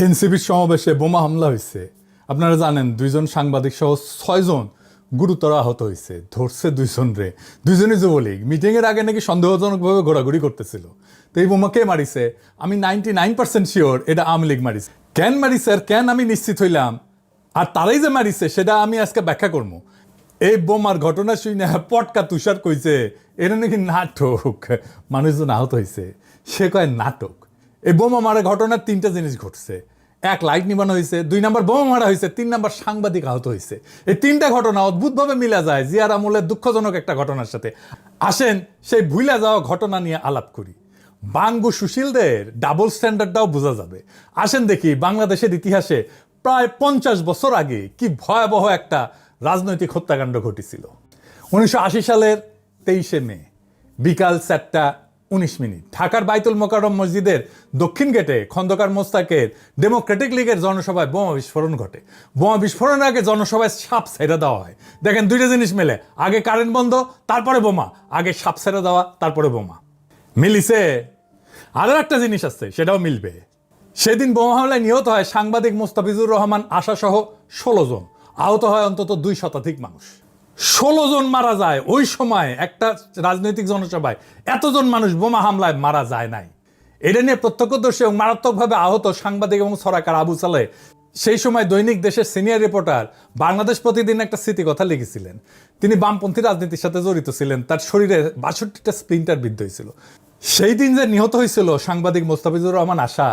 এনসিপির সমাবেশে বোমা হামলা হয়েছে। আপনারা জানেন 2জন সাংবাদিক সহ 6জন গুরুতর আহত হয়েছে। ধরছে 2জন রে, 2জনই যুবলীগ। মিটিংয়ের আগে নাকি সন্দেহজনকভাবে ঘোরাঘুরি করতেছিল। তো এই বোমা কে মারিছে? আমি 99% শিওর এটা আওয়ামী লীগ মারিছে। কেন মারিছে আর কেন আমি নিশ্চিত হইলাম, আর তারাই যে মারিছে সেটা আমি আজকে ব্যাখ্যা করবো। এই বোমার ঘটনা শুনে পটকা তুষার কইছে এটা নাকি নাটক, মানুষজন আহত হয়েছে। সে কয় নাটক। এই বোমা মারা ঘটনার 3টা জিনিস ঘটছে। 1, লাইট নিবানো হয়েছে। 2 নাম্বার বোমা মারা হয়েছে। 3 নাম্বার সাংবাদিক আহত হয়েছে। এই 3টা ঘটনা অদ্ভুতভাবে মিলা যায় জিয়ার আমলের দুঃখজনক একটা ঘটনার সাথে। আসেন সেই ভুলা যাওয়া ঘটনা নিয়ে আলাপ করি। বাঙ্গু সুশীলদের ডাবল স্ট্যান্ডার্ডটাও বোঝা যাবে। আসেন দেখি বাংলাদেশের ইতিহাসে প্রায় 50 বছর আগে কি ভয়াবহ একটা রাজনৈতিক হত্যাকাণ্ড ঘটেছিল। 1980 সালের 23শে মে বিকাল 4:19 ঢাকার বাইতুল মোকাররম মসজিদের দক্ষিণ গেটে খন্দকার মোস্তাকের ডেমোক্রেটিক লীগের জনসভায় বোমা বিস্ফোরণ ঘটে। বোমা বিস্ফোরণের আগে জনসভায় সাপ ছেড়ে দেওয়া হয়। দেখেন 2টা জিনিস মেলে, আগে কারেন্ট বন্ধ তারপরে বোমা, আগে সাপ ছেড়ে দেওয়া তারপরে বোমা। মিলিছে? আরও একটা জিনিস আছে, সেটাও মিলবে। সেদিন বোমা হামলায় নিহত হয় সাংবাদিক মোস্তাফিজুর রহমান আশা সহ 16 জন, আহত হয় অন্তত 2 শতাধিক মানুষ। 16 জন মারা যায়। ওই সময় একটা রাজনৈতিক জনসভায় এতজন মানুষ বোমা হামলায় মারা যায় নাই। এটা নিয়ে প্রত্যক্ষদর্শী এবং মারাত্মকভাবে আহত সাংবাদিক এবং ছড়াকার আবু সালেহ সেই সময় দৈনিক দেশের সিনিয়র রিপোর্টার বাংলাদেশ প্রতিদিন একটা স্মৃতিকথা লিখেছিলেন। তিনি বামপন্থী রাজনীতির সাথে জড়িত ছিলেন। তার শরীরে 62টা স্প্লিন্টার বিদ্ধ হয়েছিল। সেই দিন যে নিহত হয়েছিল সাংবাদিক মোস্তাফিজুর রহমান আশা,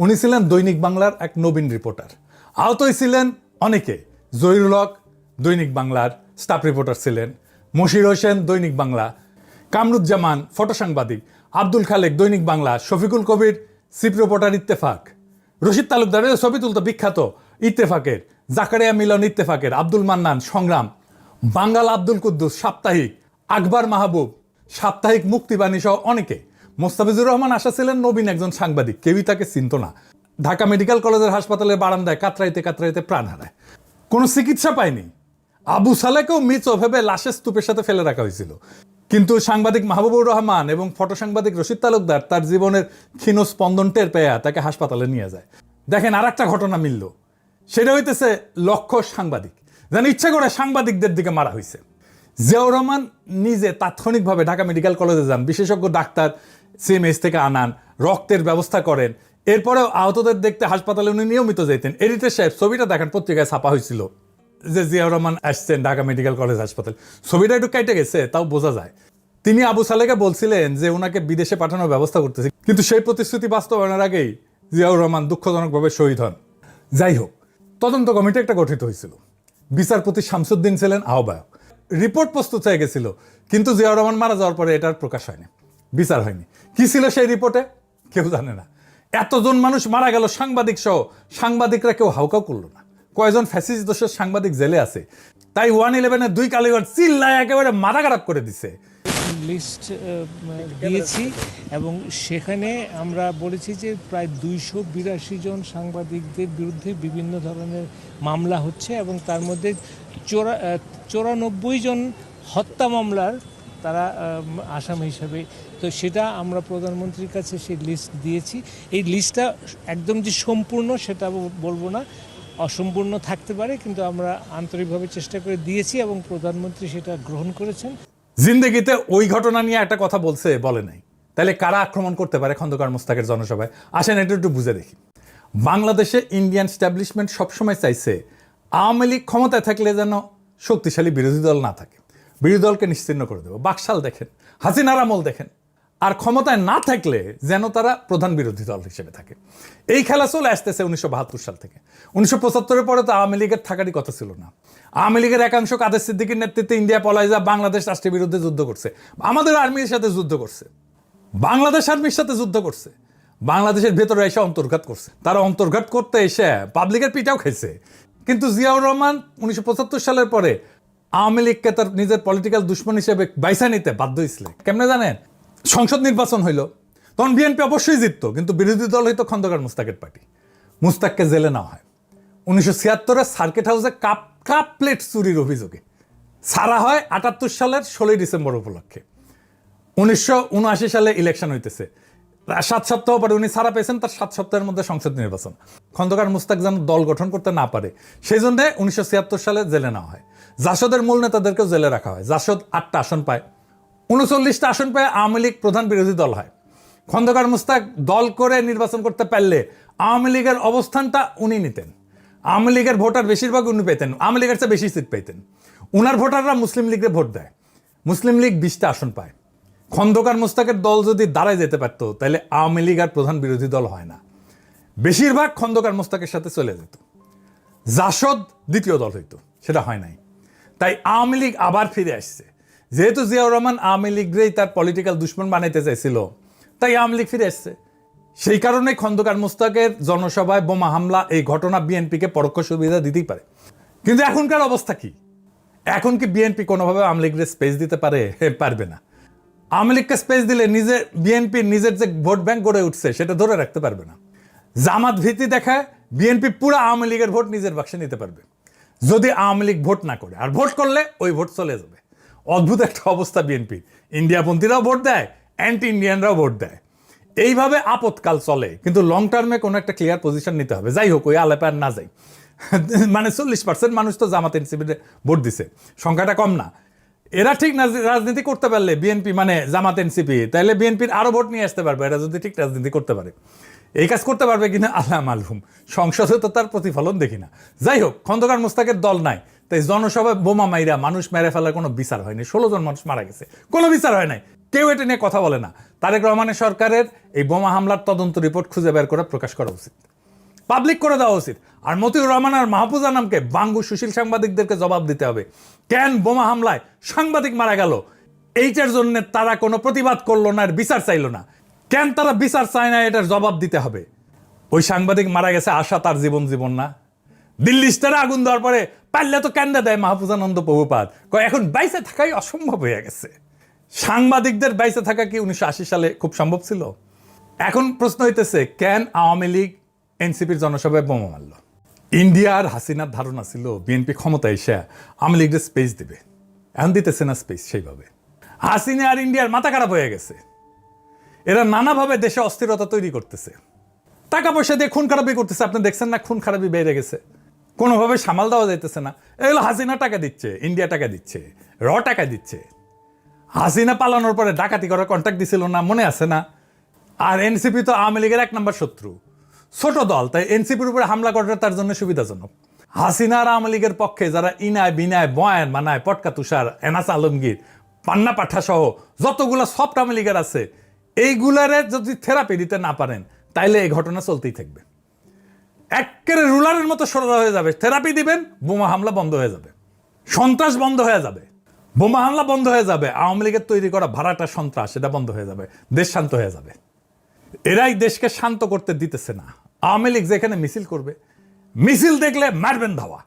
উনি ছিলেন দৈনিক বাংলার এক নবীন রিপোর্টার। আহত হয়েছিলেন অনেকে। জহিরুল হক দৈনিক বাংলার স্টাফ রিপোর্টার ছিলেন, মশির হোসেন দৈনিক বাংলা, কামরুজ্জামান ফটো সাংবাদিক, আব্দুল খালেক দৈনিক বাংলা, শফিকুল কবির চিফ রিপোর্টার ইত্তেফাক, রশিদ তালুকদারের ছবি তুলতো বিখ্যাত ইত্তেফাকের, জাকারিয়া মিলন ইত্তেফাকের, আব্দুল মান্নান সংগ্রাম, বাঙ্গাল আব্দুল কুদ্দুস সাপ্তাহিক, আকবর মাহবুব সাপ্তাহিক, মুক্তিবাণী সহ অনেকে। মোস্তাফিজুর রহমান আশা ছিলেন নবীন একজন সাংবাদিক, কেউই তাকে চিনত না। ঢাকা মেডিকেল কলেজের হাসপাতালের বারান্দায় কাতরাইতে কাতরাইতে প্রাণ হারায়, কোনো চিকিৎসা পায়নি। আবু সালেকেও মৃত ভেবে লাশের স্তূপের সাথে ফেলে রাখা হয়েছিল। কিন্তু সাংবাদিক মাহবুবুর রহমান এবং ফটো সাংবাদিক রশিদ তালুকদার তার জীবনের ক্ষীণ স্পন্দন টের পেয়ে তাকে হাসপাতালে নিয়ে যায়। দেখেন আর একটা ঘটনা মিলল, সেটা হইতেছে লক্ষ্য সাংবাদিক যেন ইচ্ছা করে সাংবাদিকদের দিকে মারা হয়েছে। জিয়াউর রহমান নিজে তাৎক্ষণিকভাবে ঢাকা মেডিকেল কলেজে যান, বিশেষজ্ঞ ডাক্তার সিএমএইচ থেকে আনান, রক্তের ব্যবস্থা করেন। এরপরেও আহতদের দেখতে হাসপাতালে উনি নিয়মিত যেতেন। এডিটর সাহেব ছবিটা দেখেন, পত্রিকায় ছাপা হয়েছিল যে জিয়াউর রহমান আসছেন ঢাকা মেডিকেল কলেজ হাসপাতাল। ছবিটা একটু কেটে গেছে, তাও বোঝা যায়। তিনি আবু সালেহকে বলছিলেন যে ওনাকে বিদেশে পাঠানোর ব্যবস্থা করতেছে, কিন্তু সেই প্রতিশ্রুতি বাস্তবায়নের আগেই জিয়াউর রহমান দুঃখজনকভাবে শহীদ হন। যাই হোক, তদন্ত কমিটি একটা গঠিত হয়েছিল। বিচারপতি শামসুদ্দিন ছিলেন আহ্বায়ক। রিপোর্ট প্রস্তুত হয়ে গেছিল, কিন্তু জিয়াউর রহমান মারা যাওয়ার পরে এটার প্রকাশ হয়নি, বিচার হয়নি। কি ছিল সেই রিপোর্টে কেউ জানে না। এতজন মানুষ মারা গেল সাংবাদিক সহ, সাংবাদিকরা কেউ হাউকাউ করলো না। কয়জন ফ্যাসিস্ট দোষের সাংবাদিক জেলে আছে, তাই 111-এর 2 কালীগঞ্জ চিল্লায় একেবারে মাথা খারাপ করে দিছে। লিস্ট দিয়েছি এবং সেখানে আমরা বলেছি যে প্রায় 282 জন সাংবাদিকদের বিরুদ্ধে বিভিন্ন ধরনের মামলা হচ্ছে এবং তার মধ্যে 94 জন হত্যা মামলার তারা আসামি হিসাবে। তো সেটা আমরা প্রধানমন্ত্রীর কাছে সেই লিস্ট দিয়েছি। এই লিস্টটা একদম যে সম্পূর্ণ সেটা বলবো না, অসম্পূর্ণ থাকতে পারে, কিন্তু আমরা আন্তরিকভাবে চেষ্টা করে দিয়েছি এবং প্রধানমন্ত্রী সেটা গ্রহণ করেছেন। জিন্দেগিতে ওই ঘটনা নিয়ে একটা কথা বলছে, বলে নাই। তাহলে কারা আক্রমণ করতে পারে খন্দকার মোস্তাকের জনসভায়? আসেন এটা একটু বুঝে দেখি। বাংলাদেশে ইন্ডিয়ান স্ট্যাবলিশমেন্ট সবসময় চাইছে আওয়ামী লীগ ক্ষমতায় থাকলে যেন শক্তিশালী বিরোধী দল না থাকে, বিরোধী দলকে নিশ্চিহ্ন করে দেবো। বাকশাল দেখেন, হাসিনার আমল দেখেন। আর ক্ষমতায় না থাকলে যেন তারা প্রধান বিরোধী দল হিসেবে থাকে। এই খেলা চলে আসতেছে 1972 সাল থেকে। 1975-এর পরে তো আওয়ামী লীগের থাকারই কথা ছিল না। আওয়ামী লীগের একাংশ কাদের সিদ্দিকীর নেতৃত্বে ইন্ডিয়া পলায় যা বাংলাদেশ রাষ্ট্রের বিরুদ্ধে যুদ্ধ করছে, আমাদের আর্মির সাথে যুদ্ধ করছে, বাংলাদেশ আর্মির সাথে যুদ্ধ করছে, বাংলাদেশের ভেতরে এসে অন্তর্ঘাত করছে। তারা অন্তর্ঘাত করতে এসে পাবলিকের পিটাও খেয়েছে। কিন্তু জিয়াউর রহমান 1975 সালের পরে আওয়ামী লীগকে তার নিজের পলিটিক্যাল দুশ্মন হিসেবে বাইসা নিতে বাধ্য হয়েছিল। কেমনে জানেন? সংসদ নির্বাচন হইল, তখন বিএনপি অবশ্যই জিততো, কিন্তু বিরোধী দল হইতো খন্দকার মোস্তাকের পার্টি। মুস্তাককে জেলে নেওয়া হয়। 1976-এ সার্কিট হাউসে কাপ প্লেট চুরির অভিযোগে ছাড়া হয় 78 সালের 16 ডিসেম্বর উপলক্ষে। 1979 সালে ইলেকশন হইতেছে। 7 সপ্তাহ পরে উনি ছাড়া পেয়েছেন, তার 7 সপ্তাহের মধ্যে সংসদ নির্বাচন। খন্দকার মুস্তাক যেন দল গঠন করতে না পারে সেই জন্য 1976 সালে জেলে নেওয়া হয়। জাসদের মূল নেতাদেরকেও জেলে রাখা হয়। জাসদ 8টা আসন পায়, 39টা আসন পায় আওয়ামী লীগ প্রধান বিরোধী দল হয়। খন্দকার মুস্তাক দল করে নির্বাচন করতে পারলে আওয়ামী লীগের অবস্থানটা উনি নিতেন। আওয়ামী লীগের ভোটার বেশিরভাগ উনি পেতেন, আওয়ামী লীগের চেয়ে বেশি সিট পেতেন। উনার ভোটাররা মুসলিম লীগকে ভোট দেয়, মুসলিম লীগ 20টা আসন পায়। খন্দকার মুস্তাকের দল যদি দাঁড়ায় যেতে পারত তাহলে আওয়ামী লীগ আর প্রধান বিরোধী দল হয় না, বেশিরভাগ খন্দকার মুস্তাকের সাথে চলে যেত। জাসদ দ্বিতীয় দল হইতো, সেটা হয় নাই। তাই আওয়ামী লীগ আবার ফিরে আসছে। যেহেতু জিয়াউর রহমান আওয়ামী লীগরেই তার পলিটিক্যাল দুশ্মন বানাইতে চাইছিল, তাই আওয়ামী লীগ ফিরে আসছে। সেই কারণে খন্দকার মুস্তাকের জনসভায় বোমা হামলা, এই ঘটনা বিএনপিকে পরোক্ষ সুবিধা দিতেই পারে। কিন্তু এখনকার অবস্থা কি? এখন কি বিএনপি কোনোভাবে আওয়ামী লীগের স্পেস দিতে পারে? পারবে না। আওয়ামী লীগকে স্পেস দিলে বিএনপির নিজের যে ভোট ব্যাংক গড়ে উঠছে সেটা ধরে রাখতে পারবে না। জামাত ভীতি দেখায় বিএনপি পুরো আওয়ামী লীগের ভোট নিজের বাক্সে নিতে পারবে যদি আওয়ামী লীগ ভোট না করে। আর ভোট করলে ওই ভোট চলে যাবে। অদ্ভুত একটা অবস্থা বিএনপির। ইন্ডিয়াপন্থীরাও ভোট দেয়, অ্যান্টি ইন্ডিয়ানরাও ভোট দেয়। এইভাবে আপদকাল চলে, কিন্তু লং টার্মে কোনো একটা ক্লিয়ার পজিশন নিতে হবে। যাই হোক, ওই আলাপে আর না যাই। মানে 40% মানুষ তো জামাত এনসিপিতে ভোট দিছে, সংখ্যাটা কম না। এরা ঠিক রাজনীতি করতে পারলে বিএনপি মানে জামাত এনসিপি, তাহলে বিএনপির আরো ভোট নিয়ে আসতে পারবে। এরা যদি ঠিক রাজনীতি করতে পারে, এই কাজ করতে পারবে কিনা আল্লাহ মালুম। সংসদে তো তার প্রতিফলন দেখি না। যাই হোক, খন্দকার মুস্তাকের দল নাই, তাই জনসভায় বোমা মাইরা মানুষ মেরে ফেলার কোনো বিচার হয়নি। 16 জন মানুষ মারা গেছে, কোনো বিচার হয় নাই। কেউ এটা নিয়ে কথা বলে না। তারেক রহমানের সরকারের এই বোমা হামলার তদন্ত রিপোর্ট খুঁজে বের করে প্রকাশ করা উচিত, পাবলিক করে দেওয়া উচিত। আর মতিউর রহমান আর মাহফুজা নামকে বাঙ্গু সুশীল সাংবাদিকদেরকে জবাব দিতে হবে, কেন বোমা হামলায় সাংবাদিক মারা গেল, এইটার জন্য তারা কোনো প্রতিবাদ করলো না, আর বিচার চাইলো না। কেন তারা বিচার চায় না, এটার জবাব দিতে হবে। ওই সাংবাদিক মারা গেছে, আশা তার জীবন না। দিল্লি স্টারে আগুন দেওয়ার পরে পাল্লে তো কেন্দ্রে দেয় মাহফুজানন্দ প্রভুপাত, এখন বাইসে থাকাই অসম্ভব হয়ে গেছে। সাংবাদিকদের বাইসে থাকা কি 1980 সালে খুব সম্ভব ছিল? এখন প্রশ্ন হইতেছে, কেন আওয়ামী লীগ এনসিপির জনসভায় বোমা মারল? ইন্ডিয়ার হাসিনার ধারণা ছিল বিএনপি ক্ষমতায় এসে আওয়ামী লীগের স্পেস দিবে, এখন দিতেছে না স্পেস। সেইভাবে হাসিনা আর ইন্ডিয়ার মাথা খারাপ হয়ে গেছে। এরা নানাভাবে দেশে অস্থিরতা তৈরি করতেছে, টাকা পয়সা দিয়ে খুন খারাপি করতেছে। আপনি দেখছেন না, খুন খারাপি বেড়ে গেছে, কোনোভাবে সামাল দেওয়া যাইতেছে না। এগুলো হাসিনা টাকা দিচ্ছে, ইন্ডিয়া টাকা দিচ্ছে, টাকা দিচ্ছে। হাসিনা পালানোর পরে ডাকাতি করার কন্ট্রাক্ট দিছিল না, মনে আছে না? আর এনসিপি তো আওয়ামী লীগের 1 নম্বর শত্রু, ছোট দল, তাই এনসিপির উপরে হামলা করাটা তার জন্য সুবিধাজনক। হাসিনা আর আওয়ামী লীগের পক্ষে যারা ইনায় বিনায় বয়ান মানায়, পটকা তুষার, এনাস আলমগীর, পান্না পাঠা সহ যতগুলা সফট আওয়ামী লীগের আছে, এইগুলারে যদি থেরাপি দিতে না পারেন তাইলে এই ঘটনা চলতেই থাকবে। একেবারে রুলারের মতো সোজা হয়ে যাবে। থেরাপি দিবেন, বোমা হামলা বন্ধ হয়ে যাবে, সন্ত্রাস বন্ধ হয়ে যাবে, বোমা হামলা বন্ধ হয়ে যাবে, আওয়ামী লীগের তৈরি করা ভাড়াটা সন্ত্রাস এটা বন্ধ হয়ে যাবে, দেশ শান্ত হয়ে যাবে। এরাই দেশকে শান্ত করতে দিতেছে না। আওয়ামী লীগ যেখানে মিছিল করবে, মিছিল দেখলে মারবেন ধাওয়া,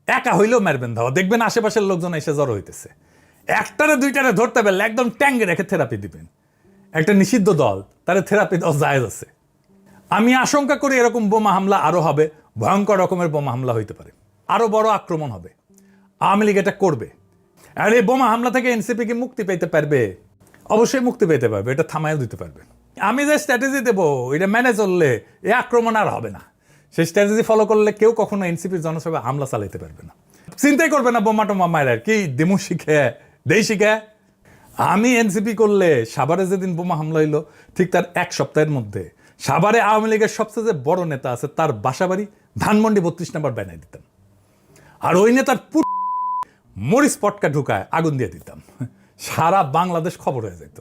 একা হইলেও মারবেন ধাওয়া। দেখবেন আশেপাশের লোকজন এসে জড়ো হইতেছে, একটারে দুইটারে ধরতে পারলে একদম ট্যাঙ্গে রেখে থেরাপি দিবেন। একটা নিষিদ্ধ দল, তার থেরাপি দেওয়া জায়েজ আছে। আমি আশঙ্কা করি এরকম বোমা হামলা আরো হবে, ভয়ঙ্কর রকমের বোমা হামলা হইতে পারে, আরো বড় আক্রমণ হবে। আওয়ামী লীগ এটা করবে। আর এই বোমা হামলা থেকে এনসিপি কি মুক্তি পেতে পারবে? অবশ্যই মুক্তি পেতে পারবে, এটা থামাইও দিতে পারবে। আমি যে স্ট্র্যাটেজি দেবো এটা মেনে চললে এই আক্রমণ আর হবে না। সেই স্ট্র্যাটেজি ফলো করলে কেউ কখনো এনসিপির জনসভায় হামলা চালাইতে পারবে না, চিন্তাই করবে না বোমা টোমা মায়ের কি দেমু শিখে দেই শিখে। আমি এনসিপি করলে সাভারে যেদিন বোমা হামলা হইলো ঠিক তার 1 সপ্তাহের মধ্যে সাভারে আওয়ামী লীগের সবচেয়ে যে বড় নেতা আছে তার বাসাবাড়ি ধানমন্ডি 32 নম্বর বানাই দিতাম, আর ওই নেতার মরিচ পটকা ঢুকায় আগুন দিয়ে দিতাম, সারা বাংলাদেশ খবর হয়ে যেত।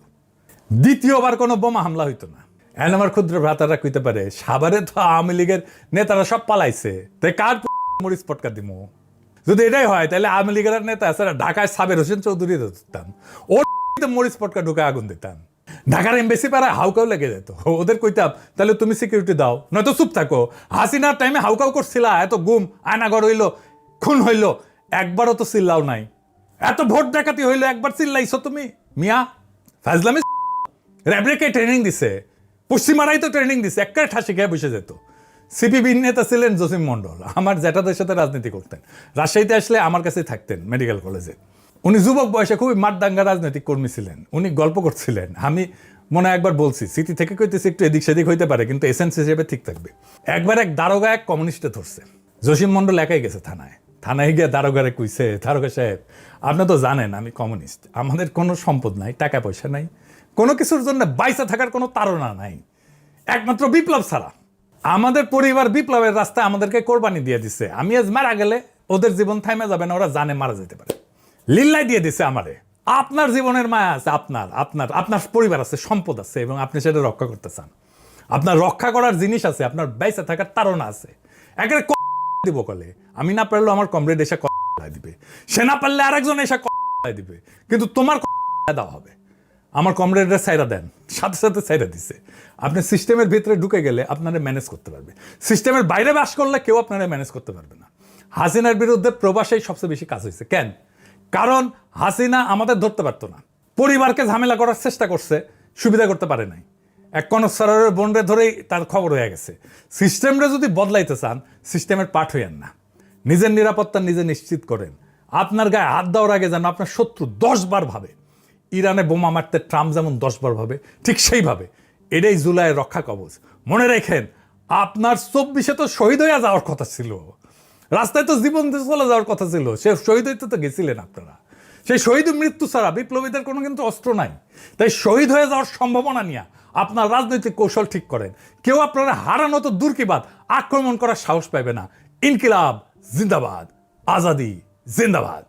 দ্বিতীয়বার কোনো বোমা হামলা হইতো না। এখন আমার ক্ষুদ্র ভ্রাতারা কইতে পারে, সাভারে তো আওয়ামী লীগের নেতারা সব পালাইছে, তাই কার মরিচ পটকা দিব? যদি এটাই হয় তাহলে আওয়ামী লীগের নেতা আছে ঢাকায় সাবের হোসেন চৌধুরী দিতাম, ওর মরিচ পটকা ঢুকায় আগুন দিতাম। ঢাকার এমবেসি পাড়ায় হাউকাও লেগে যেত, ওদের কইতাম তাহলে তুমি সিকিউরিটি দাও, নয়তো চুপ থাকো। হাসিনার টাইমে হাউকাও করছিলা, এত গুম আয়নাগর হইলো, খুন হইলো, একবারও তো চিল্লাও নাই। এত ভোট ডাকাতি হইলো, একবার চিল্লাইছো তুমি? মিয়া ফাজলামি। র্যাবরেকে ট্রেনিং দিছে, পশ্চিমারাই তো ট্রেনিং দিছে, একটা ঠাসি খেয়ে বসে যেত। সিপিবির নেতা ছিলেন জসিম মন্ডল, আমার জ্যাঠাদের সাথে রাজনীতি করতেন, রাজশাহীতে আসলে আমার কাছেই থাকতেন মেডিকেল কলেজে। উনি যুবক বয়সে খুবই মারদাঙ্গা রাজনৈতিক কর্মী ছিলেন। উনি গল্প করছিলেন, আমি মনে হয় একবার বলছি, স্মৃতি থেকে কইতেছি একটু এদিক সেদিক হইতে পারে, কিন্তু এসেন্স হিসেবে ঠিক থাকবে। একবার এক দারোগা এক কমিউনিস্টে ধরছে, জসিম মন্ডল একাই গেছে থানায় গিয়ে দারোগারে কইছে, দারোগা সাহেব আপনি তো জানেন আমি কমিউনিস্ট, আমাদের কোনো সম্পদ নাই, টাকা পয়সা নাই, কোনো কিছুর জন্য বাইসা থাকার কোনো তাড়না নাই, একমাত্র বিপ্লব ছাড়া। আমাদের পরিবার বিপ্লবের রাস্তায় আমাদেরকে কোরবানি দিয়ে দিছে, আমি আজ মারা গেলে ওদের জীবন থামে যাবে না, ওরা জানে মারা যেতে পারে, লিল্লাই দিয়ে দিছে আমারে। আপনার জীবনের মায়া আছে, আপনার আপনার আপনার পরিবার আছে, সম্পদ আছে, এবং আপনি সেটা রক্ষা করতে চান, আপনার রক্ষা করার জিনিস আছে, আপনার বাইসা থাকার তাড়না আছে। একেবারে দিব কলে, আমি না পারলেও আমার কমরেড এসে দিবে, সে না পারলে আরেকজন এসে দিবে, কিন্তু তোমার দেওয়া হবে। আমার কমরেডরা সাইরা দেন, সাথে সাথে সাইরা দিছে। আপনি সিস্টেমের ভিতরে ঢুকে গেলে আপনারা ম্যানেজ করতে পারবে, সিস্টেমের বাইরে বাস করলে কেউ আপনারা ম্যানেজ করতে পারবে না। হাসিনার বিরুদ্ধে প্রবাসেই সবচেয়ে বেশি কাজ হয়েছে। কেন? কারণ হাসিনা আমাদের ধরতে পারতো না, পরিবারকে ঝামেলা করার চেষ্টা করছে, সুবিধা করতে পারে নাই। এক কনসারের বন্ডে ধরেই তার খবর হয়ে গেছে। সিস্টেমটা যদি বদলাইতে চান, সিস্টেমের পার্ট হইয়েন না, নিজের নিরাপত্তা নিজে নিশ্চিত করেন। আপনার গায়ে হাত দেওয়ার আগে যেন আপনার শত্রু 10 বার ভাবে। ইরানে বোমা মারতে ট্রাম্প যেমন 10 বার ভাবে, ঠিক সেইভাবে এটাই জুলাইয়ের রক্ষা কবচ। মনে রেখেন, আপনার 24-এ তো শহীদ হয়ে যাওয়ার কথা ছিল, রাস্তায় তো জীবন দিয়ে চলে যাওয়ার কথা ছিল, সে শহীদ হইতে তো গেছিলেন আপনারা। সেই শহীদ মৃত্যু ছাড়া বিপ্লবীদের কোনো কিন্তু অস্ত্র নাই। তাই শহীদ হয়ে যাওয়ার সম্ভাবনা নিয়ে আপনার রাজনৈতিক কৌশল ঠিক করেন। কেউ আপনারা হারানো তো দূর কি বাদ, আক্রমণ করার সাহস পাইবে না। ইনকিলাব জিন্দাবাদ, আজাদি জিন্দাবাদ।